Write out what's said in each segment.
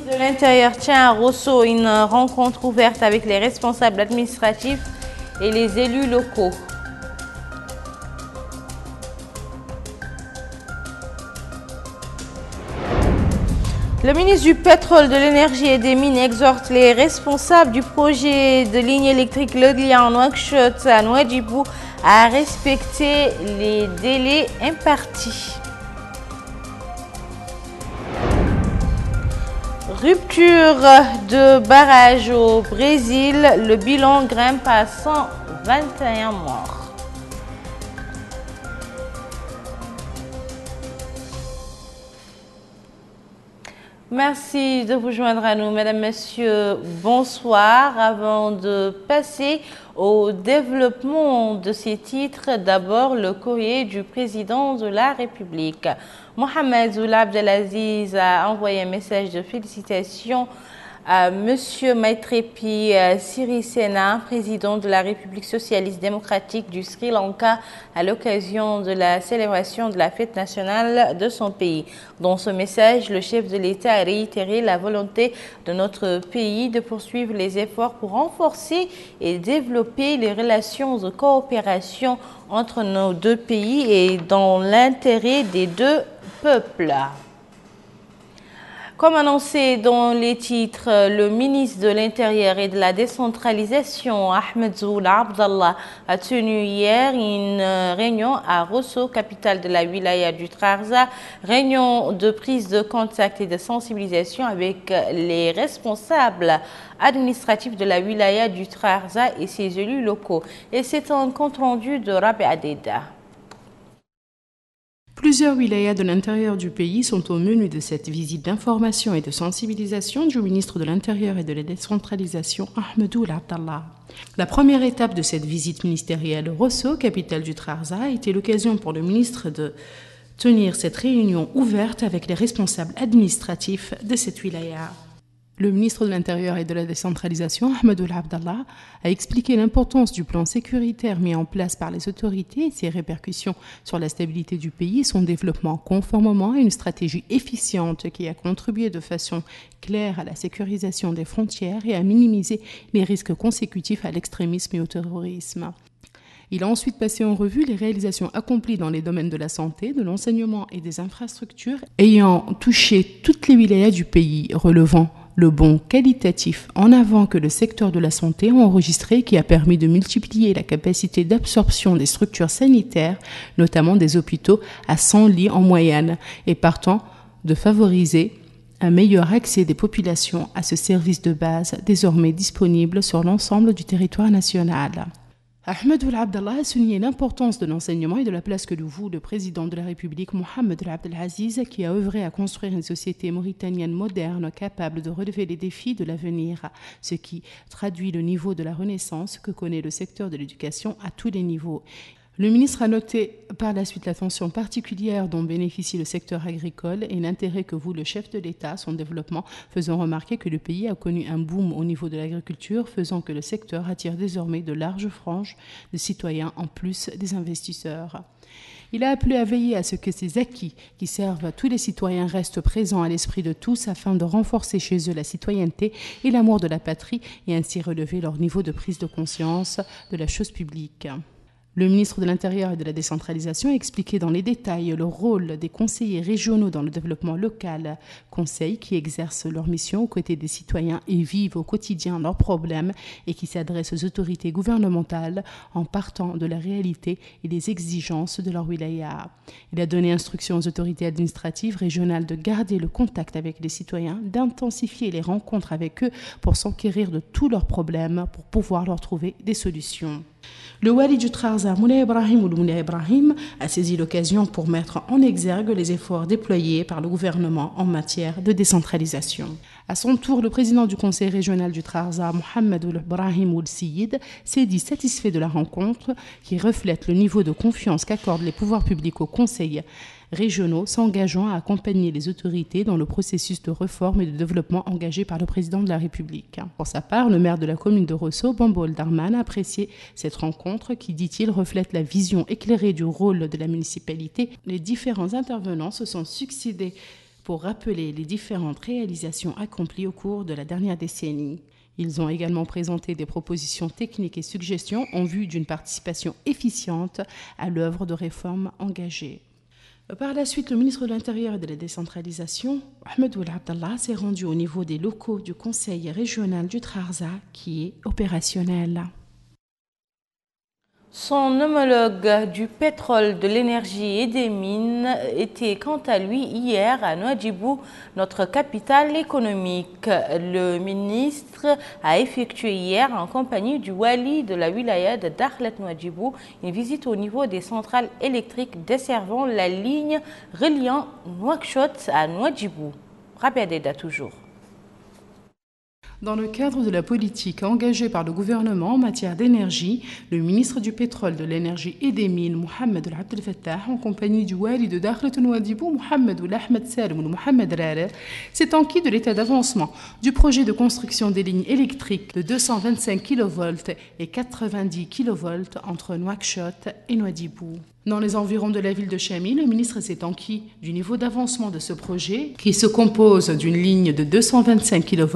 ministre de l'Intérieur tient à Rosso une rencontre ouverte avec les responsables administratifs et les élus locaux. Le ministre du Pétrole, de l'Énergie et des Mines exhorte les responsables du projet de ligne électrique Lodlia-Nouakchott à Nouadhibou à respecter les délais impartis. Rupture de barrage au Brésil, le bilan grimpe à 121 morts. Merci de vous joindre à nous, mesdames, messieurs, bonsoir. Avant de passer au développement de ces titres, d'abord le courrier du président de la République. Mohamed Ould Abdelaziz a envoyé un message de félicitations à M. Maitreyi Sirisena, président de la République socialiste démocratique du Sri Lanka, à l'occasion de la célébration de la fête nationale de son pays. Dans ce message, le chef de l'État a réitéré la volonté de notre pays de poursuivre les efforts pour renforcer et développer les relations de coopération entre nos deux pays et dans l'intérêt des deux peuples. Comme annoncé dans les titres, le ministre de l'Intérieur et de la décentralisation, Ahmed Ould Abdallah, a tenu hier une réunion à Rosso, capitale de la wilaya du Trarza, réunion de prise de contact et de sensibilisation avec les responsables administratifs de la wilaya du Trarza et ses élus locaux. Et c'est un compte-rendu de Rabi Adeda. Plusieurs wilayas de l'intérieur du pays sont au menu de cette visite d'information et de sensibilisation du ministre de l'Intérieur et de la décentralisation, Ahmed Ould Abdallah. La première étape de cette visite ministérielle, Rosso, capitale du Trarza, a été l'occasion pour le ministre de tenir cette réunion ouverte avec les responsables administratifs de cette wilaya. Le ministre de l'Intérieur et de la décentralisation, Ahmed Ould Abdallah, a expliqué l'importance du plan sécuritaire mis en place par les autorités et ses répercussions sur la stabilité du pays et son développement, conformément à une stratégie efficiente qui a contribué de façon claire à la sécurisation des frontières et à minimiser les risques consécutifs à l'extrémisme et au terrorisme. Il a ensuite passé en revue les réalisations accomplies dans les domaines de la santé, de l'enseignement et des infrastructures ayant touché toutes les wilayas du pays, relevant le bond qualitatif en avant que le secteur de la santé a enregistré qui a permis de multiplier la capacité d'absorption des structures sanitaires, notamment des hôpitaux, à 100 lits en moyenne, et partant de favoriser un meilleur accès des populations à ce service de base désormais disponible sur l'ensemble du territoire national. Ahmed Ould Abdallah a souligné l'importance de l'enseignement et de la place que loue le président de la République, Mohamed Ould Abdelaziz, qui a œuvré à construire une société mauritanienne moderne capable de relever les défis de l'avenir, ce qui traduit le niveau de la renaissance que connaît le secteur de l'éducation à tous les niveaux. Le ministre a noté par la suite l'attention particulière dont bénéficie le secteur agricole et l'intérêt que voue le chef de l'État à son développement, faisant remarquer que le pays a connu un boom au niveau de l'agriculture, faisant que le secteur attire désormais de larges franges de citoyens en plus des investisseurs. Il a appelé à veiller à ce que ces acquis qui servent à tous les citoyens restent présents à l'esprit de tous afin de renforcer chez eux la citoyenneté et l'amour de la patrie et ainsi relever leur niveau de prise de conscience de la chose publique. Le ministre de l'Intérieur et de la décentralisation a expliqué dans les détails le rôle des conseillers régionaux dans le développement local, conseils qui exercent leur mission aux côtés des citoyens et vivent au quotidien leurs problèmes et qui s'adressent aux autorités gouvernementales en partant de la réalité et des exigences de leur wilaya. Il a donné instruction aux autorités administratives régionales de garder le contact avec les citoyens, d'intensifier les rencontres avec eux pour s'enquérir de tous leurs problèmes pour pouvoir leur trouver des solutions. Le wali du Trarza, Moulay Ibrahim, a saisi l'occasion pour mettre en exergue les efforts déployés par le gouvernement en matière de décentralisation. À son tour, le président du conseil régional du Trarza, Mohamed Ibrahim Ould Siyid, s'est dit satisfait de la rencontre qui reflète le niveau de confiance qu'accordent les pouvoirs publics au conseil régionaux s'engageant à accompagner les autorités dans le processus de réforme et de développement engagé par le président de la République. Pour sa part, le maire de la commune de Rosso, Bamboul Darman, a apprécié cette rencontre qui, dit-il, reflète la vision éclairée du rôle de la municipalité. Les différents intervenants se sont succédés pour rappeler les différentes réalisations accomplies au cours de la dernière décennie. Ils ont également présenté des propositions techniques et suggestions en vue d'une participation efficiente à l'œuvre de réforme engagée. Par la suite, le ministre de l'Intérieur et de la Décentralisation, Ahmed Ould Abdallah, s'est rendu au niveau des locaux du Conseil régional du Trarza qui est opérationnel. Son homologue du pétrole, de l'énergie et des mines était quant à lui hier à Nouadhibou, notre capitale économique. Le ministre a effectué hier en compagnie du wali de la wilaya de Dakhlet Nouadhibou une visite au niveau des centrales électriques desservant la ligne reliant Nouakchott à Nouadhibou. Rabia Deda toujours. Dans le cadre de la politique engagée par le gouvernement en matière d'énergie, le ministre du Pétrole, de l'Énergie et des Mines, Mohamed Ould Abdel Fattah, en compagnie du wali de Dakhlet Nouadhibou, Mohamed Ould Ahmed Salem ou Mohamed Rare, s'est enquis de l'état d'avancement du projet de construction des lignes électriques de 225 kV et 90 kV entre Nouakchott et Nouadhibou. Dans les environs de la ville de Chami, le ministre s'est enquis du niveau d'avancement de ce projet qui se compose d'une ligne de 225 kV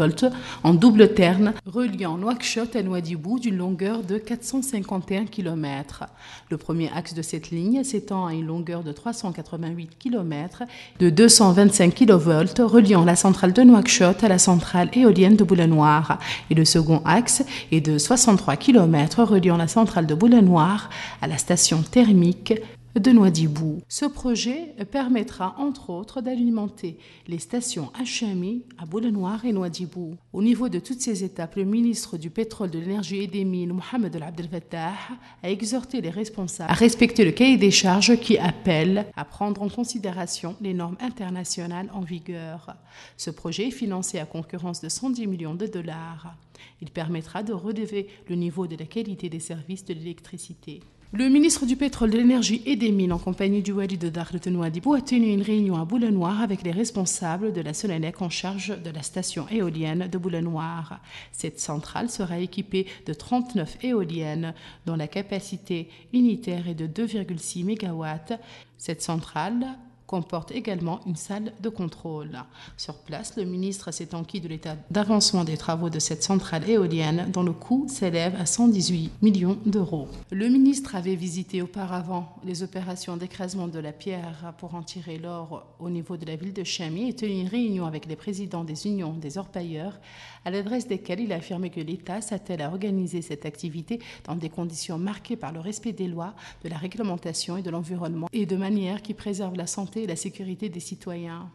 en double terne reliant Nouakchott à Nouadhibou d'une longueur de 451 km. Le premier axe de cette ligne s'étend à une longueur de 388 km de 225 kV reliant la centrale de Nouakchott à la centrale éolienne de Boulanoir. Et le second axe est de 63 km reliant la centrale de Boulanoir à la station thermique de Nouadhibou. Ce projet permettra entre autres d'alimenter les stations à Chami, à Boulanoir et Nouadhibou. Au niveau de toutes ces étapes, le ministre du Pétrole, de l'Énergie et des Mines, Mohamed Ould Abdel Fattah, a exhorté les responsables à respecter le cahier des charges qui appelle à prendre en considération les normes internationales en vigueur. Ce projet est financé à concurrence de 110 millions de dollars. Il permettra de relever le niveau de la qualité des services de l'électricité. Le ministre du Pétrole, de l'Énergie et des Mines, en compagnie du wali de Dakhlet Nouadhibou, a tenu une réunion à Boulanoir avec les responsables de la Sonelec en charge de la station éolienne de Boulanoir. Cette centrale sera équipée de 39 éoliennes dont la capacité unitaire est de 2,6 MW. Cette centrale comporte également une salle de contrôle. Sur place, le ministre s'est enquis de l'état d'avancement des travaux de cette centrale éolienne dont le coût s'élève à 118 millions d'euros. Le ministre avait visité auparavant les opérations d'écrasement de la pierre pour en tirer l'or au niveau de la ville de Chami et tenu une réunion avec les présidents des unions des orpailleurs à l'adresse desquels il a affirmé que l'État s'attelle à organiser cette activité dans des conditions marquées par le respect des lois, de la réglementation et de l'environnement et de manière qui préserve la santé et la sécurité des citoyens.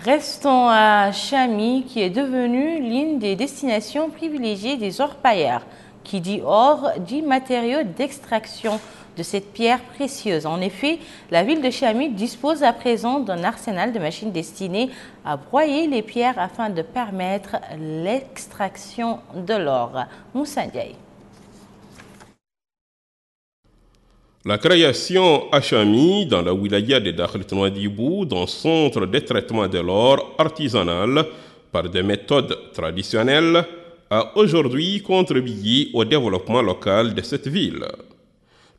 Restons à Chami, qui est devenue l'une des destinations privilégiées des orpailleurs. Qui dit or, dit matériaux d'extraction de cette pierre précieuse. En effet, la ville de Chami dispose à présent d'un arsenal de machines destinées à broyer les pierres afin de permettre l'extraction de l'or. Moussa Ndiaye. La création à Chami, dans la wilaya de Dakhlet Nouadhibou, d'un centre de traitement de l'or artisanal par des méthodes traditionnelles, a aujourd'hui contribué au développement local de cette ville.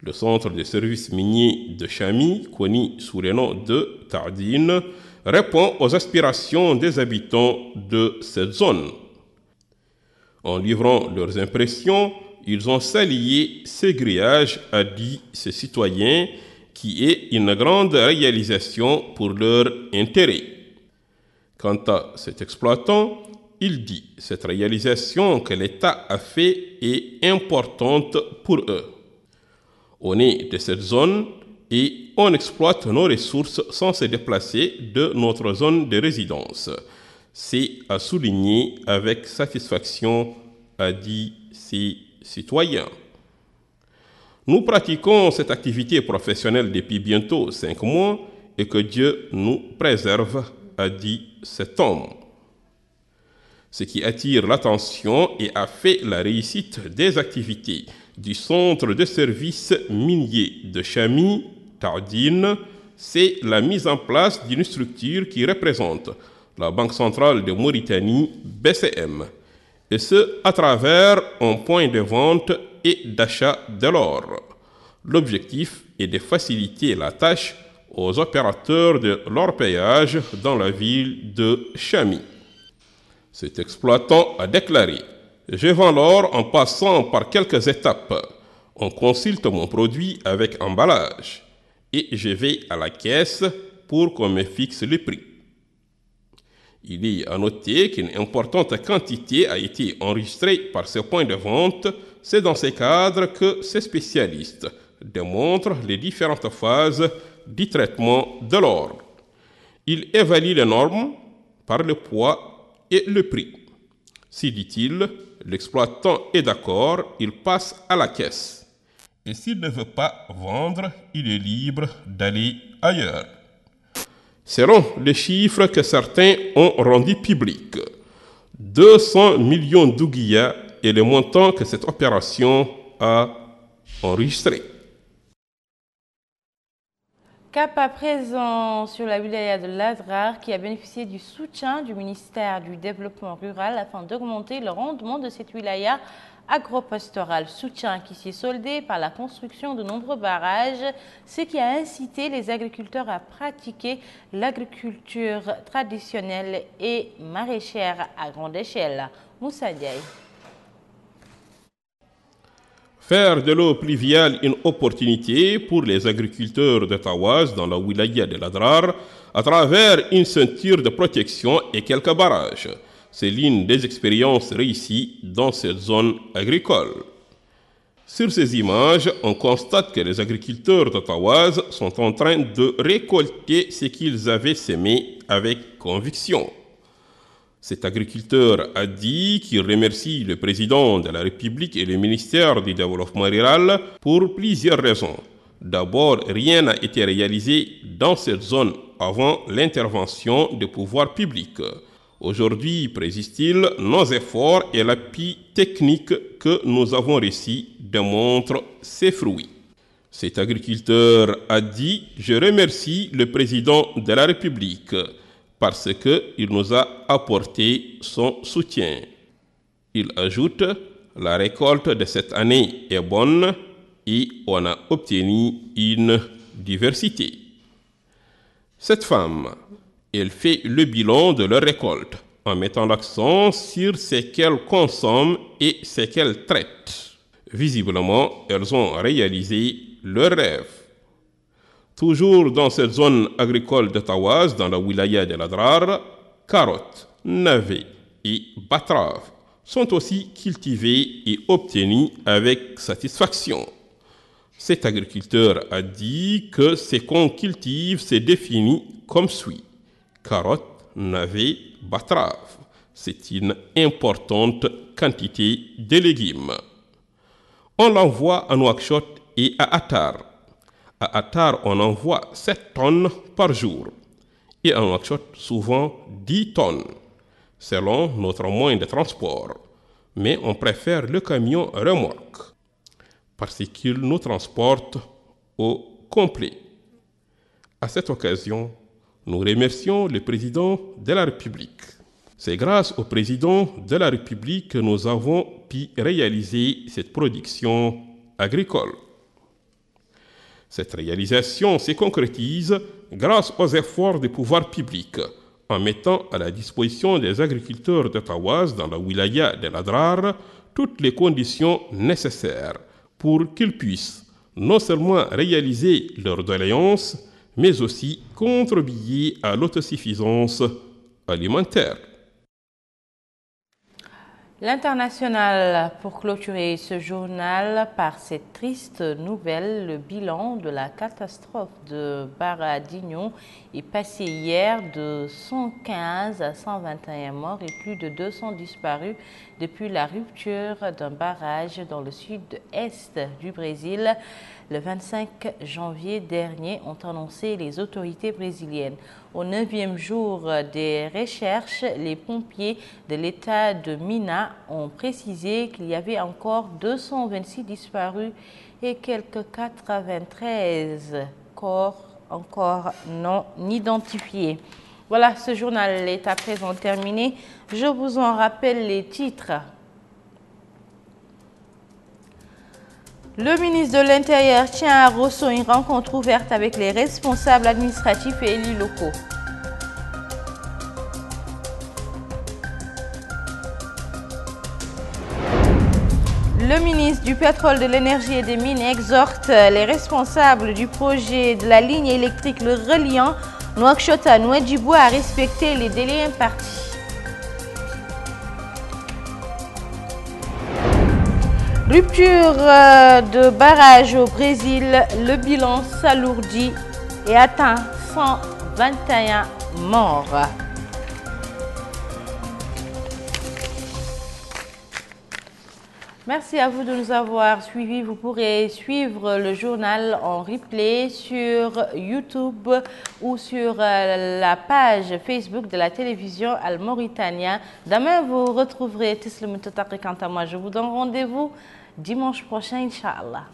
Le centre de services miniers de Chami, connu sous le nom de Tardine, répond aux aspirations des habitants de cette zone. En livrant leurs impressions, ils ont salué ces grillages, a dit ces citoyens, qui est une grande réalisation pour leur intérêt. Quant à cet exploitant, il dit cette réalisation que l'État a fait est importante pour eux. On est de cette zone et on exploite nos ressources sans se déplacer de notre zone de résidence. C'est à souligner avec satisfaction, a dit ces citoyens. Nous pratiquons cette activité professionnelle depuis bientôt 5 mois et que Dieu nous préserve, a dit cet homme. Ce qui attire l'attention et a fait la réussite des activités du centre de services miniers de Chami, Tardine, c'est la mise en place d'une structure qui représente la Banque centrale de Mauritanie, BCM, et ce à travers un point de vente et d'achat de l'or. L'objectif est de faciliter la tâche aux opérateurs de l'orpaillage dans la ville de Chami. Cet exploitant a déclaré « Je vends l'or en passant par quelques étapes. On consulte mon produit avec emballage et je vais à la caisse pour qu'on me fixe le prix. » Il est à noter qu'une importante quantité a été enregistrée par ce point de vente. C'est dans ces cadres que ces spécialistes démontrent les différentes phases du traitement de l'or. Ils évaluent les normes par le poids et le prix. Si, dit-il, l'exploitant est d'accord, il passe à la caisse. Et s'il ne veut pas vendre, il est libre d'aller ailleurs. Selon les chiffres que certains ont rendus publics, 200 millions d'ouguiyas est le montant que cette opération a enregistré. Cap à présent sur la wilaya de l'Adrar qui a bénéficié du soutien du ministère du Développement rural afin d'augmenter le rendement de cette wilaya agro-pastorale. Soutien qui s'est soldé par la construction de nombreux barrages, ce qui a incité les agriculteurs à pratiquer l'agriculture traditionnelle et maraîchère à grande échelle. Moussa Diaye. Faire de l'eau pluviale une opportunité pour les agriculteurs de Tawaz dans la wilaya de l'Adrar à travers une ceinture de protection et quelques barrages. C'est l'une des expériences réussies dans cette zone agricole. Sur ces images, on constate que les agriculteurs de Tawaz sont en train de récolter ce qu'ils avaient semé avec conviction. Cet agriculteur a dit qu'il remercie le président de la République et le ministère du Développement rural pour plusieurs raisons. D'abord, rien n'a été réalisé dans cette zone avant l'intervention des pouvoirs publics. Aujourd'hui, précise-t-il, nos efforts et l'appui technique que nous avons reçu démontrent ses fruits. Cet agriculteur a dit « Je remercie le président de la République » parce qu'il nous a apporté son soutien. Il ajoute « La récolte de cette année est bonne et on a obtenu une diversité. » Cette femme, elle fait le bilan de leur récolte en mettant l'accent sur ce qu'elles consomment et ce qu'elles traitent. Visiblement, elles ont réalisé leur rêve. Toujours dans cette zone agricole de Tawaz, dans la wilaya de l'Adrar, carottes, navets et betteraves sont aussi cultivés et obtenus avec satisfaction. Cet agriculteur a dit que ce qu'on cultive se définit comme suit. Carottes, navets, betteraves. C'est une importante quantité de légumes. On l'envoie à Nouakchott et à Attar. À Attar, on envoie 7 tonnes par jour et à Nouakchott, souvent 10 tonnes, selon notre moyen de transport. Mais on préfère le camion remorque parce qu'il nous transporte au complet. À cette occasion, nous remercions le président de la République. C'est grâce au président de la République que nous avons pu réaliser cette production agricole. Cette réalisation se concrétise grâce aux efforts des pouvoirs publics en mettant à la disposition des agriculteurs de Tawaz dans la wilaya de l'Adrar toutes les conditions nécessaires pour qu'ils puissent non seulement réaliser leurs doléances, mais aussi contribuer à l'autosuffisance alimentaire. L'international, pour clôturer ce journal par cette triste nouvelle, le bilan de la catastrophe de Baradignon est passé hier de 115 à 121 morts et plus de 200 disparus depuis la rupture d'un barrage dans le sud-est du Brésil. Le 25 janvier dernier, ont annoncé les autorités brésiliennes. Au 9e jour des recherches, les pompiers de l'État de Minas ont précisé qu'il y avait encore 226 disparus et quelques 93 corps encore non identifiés. Voilà, ce journal est à présent terminé. Je vous en rappelle les titres. Le ministre de l'Intérieur tient à Rosso une rencontre ouverte avec les responsables administratifs et élus locaux. Le ministre du Pétrole, de l'Énergie et des Mines exhorte les responsables du projet de la ligne électrique le reliant Nouakchott à Nouadhibou à respecter les délais impartis. Rupture de barrage au Brésil, le bilan s'alourdit et atteint 121 morts. Merci à vous de nous avoir suivis. Vous pourrez suivre le journal en replay sur YouTube ou sur la page Facebook de la télévision Al Mauritania. Demain, vous retrouverez Tislim Toutaki. Quant à moi, je vous donne rendez-vous dimanche prochain, Inch'Allah.